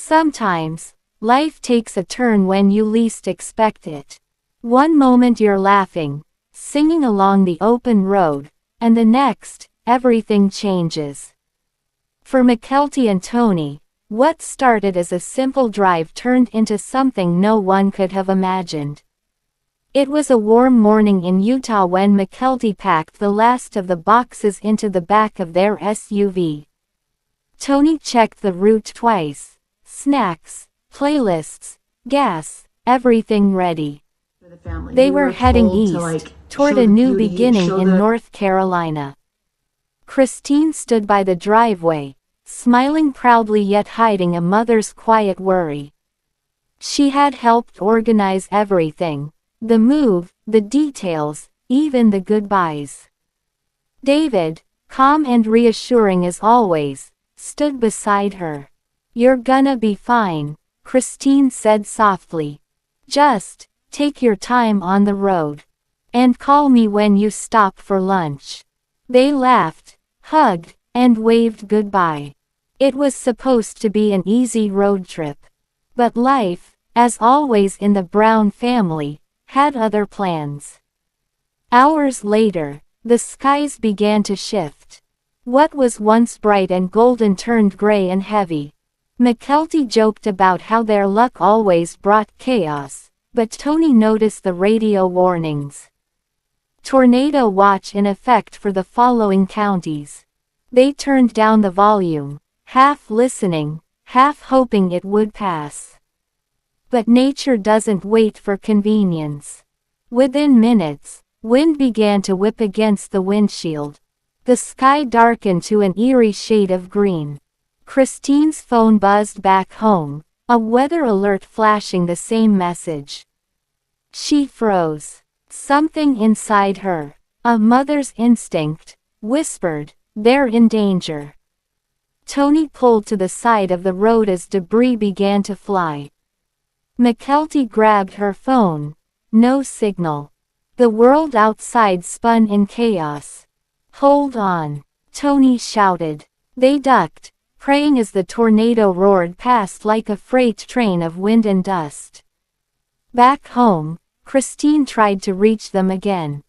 Sometimes, life takes a turn when you least expect it. One moment you're laughing, singing along the open road, and the next, everything changes. For Mykelti and Tony, what started as a simple drive turned into something no one could have imagined. It was a warm morning in Utah when Mykelti packed the last of the boxes into the back of their SUV. Tony checked the route twice. Snacks, playlists, gas, everything ready. They were heading east, toward a new beginning in North Carolina. Christine stood by the driveway, smiling proudly yet hiding a mother's quiet worry. She had helped organize everything. The move, the details, even the goodbyes. David, calm and reassuring as always, stood beside her. "You're gonna be fine," Christine said softly. "Just take your time on the road. And call me when you stop for lunch." They laughed, hugged, and waved goodbye. It was supposed to be an easy road trip. But life, as always in the Brown family, had other plans. Hours later, the skies began to shift. What was once bright and golden turned gray and heavy. Mykelti joked about how their luck always brought chaos, but Tony noticed the radio warnings. Tornado watch in effect for the following counties. They turned down the volume, half listening, half hoping it would pass. But nature doesn't wait for convenience. Within minutes, wind began to whip against the windshield. The sky darkened to an eerie shade of green. Christine's phone buzzed back home, a weather alert flashing the same message. She froze. Something inside her, a mother's instinct, whispered, "They're in danger." Tony pulled to the side of the road as debris began to fly. Mykelti grabbed her phone. No signal. The world outside spun in chaos. "Hold on," Tony shouted. They ducked, praying as the tornado roared past like a freight train of wind and dust. Back home, Christine tried to reach them again.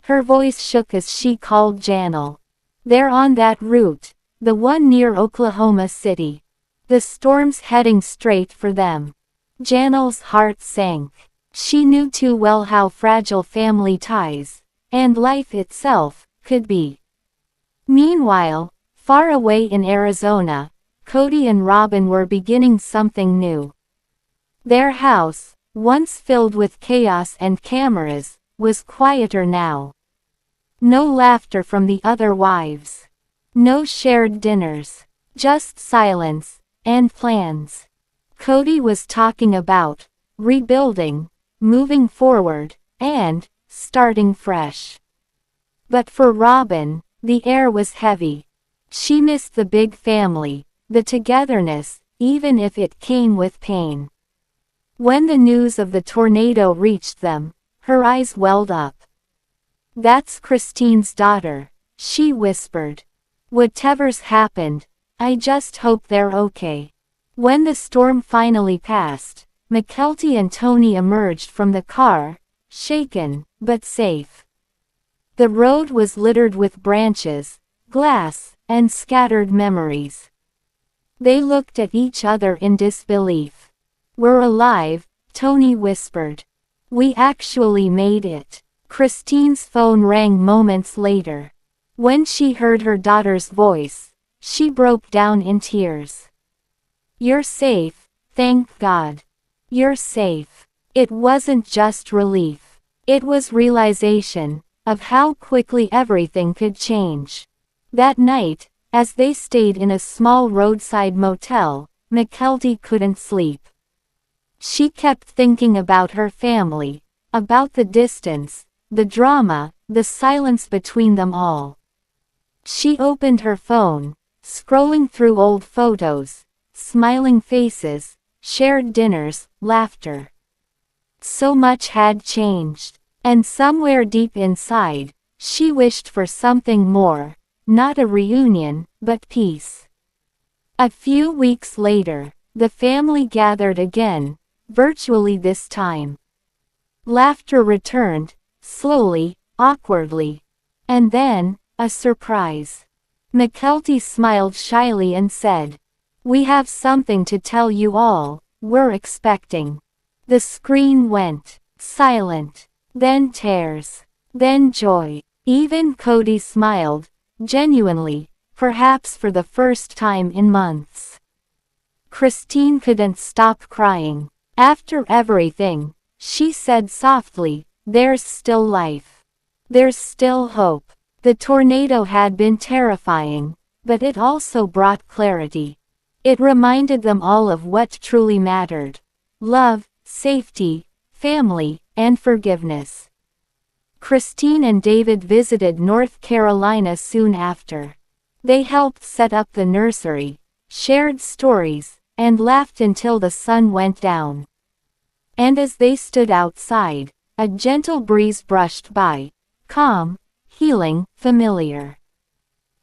Her voice shook as she called Janelle. "They're on that route, the one near Oklahoma City. The storm's heading straight for them." Janelle's heart sank. She knew too well how fragile family ties, and life itself, could be. Meanwhile, far away in Arizona, Kody and Robyn were beginning something new. Their house, once filled with chaos and cameras, was quieter now. No laughter from the other wives. No shared dinners. Just silence, and plans. Kody was talking about rebuilding, moving forward, and starting fresh. But for Robyn, the air was heavy. She missed the big family, the togetherness, even if it came with pain. When the news of the tornado reached them, her eyes welled up. "That's Christine's daughter," she whispered. "Whatever's happened, I just hope they're okay." When the storm finally passed, Mykelti and Tony emerged from the car, shaken, but safe. The road was littered with branches, glass, and scattered memories. They looked at each other in disbelief. "We're alive," Tony whispered. "We actually made it." Christine's phone rang moments later. When she heard her daughter's voice, she broke down in tears. "You're safe, thank God. You're safe." It wasn't just relief. It was realization of how quickly everything could change. That night, as they stayed in a small roadside motel, Mykelti couldn't sleep. She kept thinking about her family, about the distance, the drama, the silence between them all. She opened her phone, scrolling through old photos, smiling faces, shared dinners, laughter. So much had changed, and somewhere deep inside, she wished for something more, not a reunion, but peace. A few weeks later, the family gathered again, virtually this time. Laughter returned, slowly, awkwardly. And then, a surprise. Mykelti smiled shyly and said, "We have something to tell you all, we're expecting." The screen went silent, then tears, then joy. Even Kody smiled, genuinely, perhaps for the first time in months. Christine couldn't stop crying. After everything, she said softly, "There's still life. There's still hope." The tornado had been terrifying, but it also brought clarity. It reminded them all of what truly mattered: love, safety, family, and forgiveness. Christine and David visited North Carolina soon after. They helped set up the nursery, shared stories, and laughed until the sun went down. And as they stood outside, a gentle breeze brushed by, calm, healing, familiar.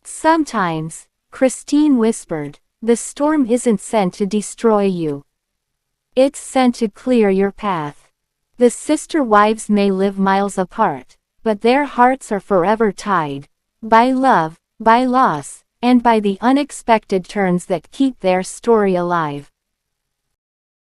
"Sometimes," Christine whispered, "the storm isn't sent to destroy you. It's sent to clear your path." The sister wives may live miles apart, but their hearts are forever tied, by love, by loss, and by the unexpected turns that keep their story alive.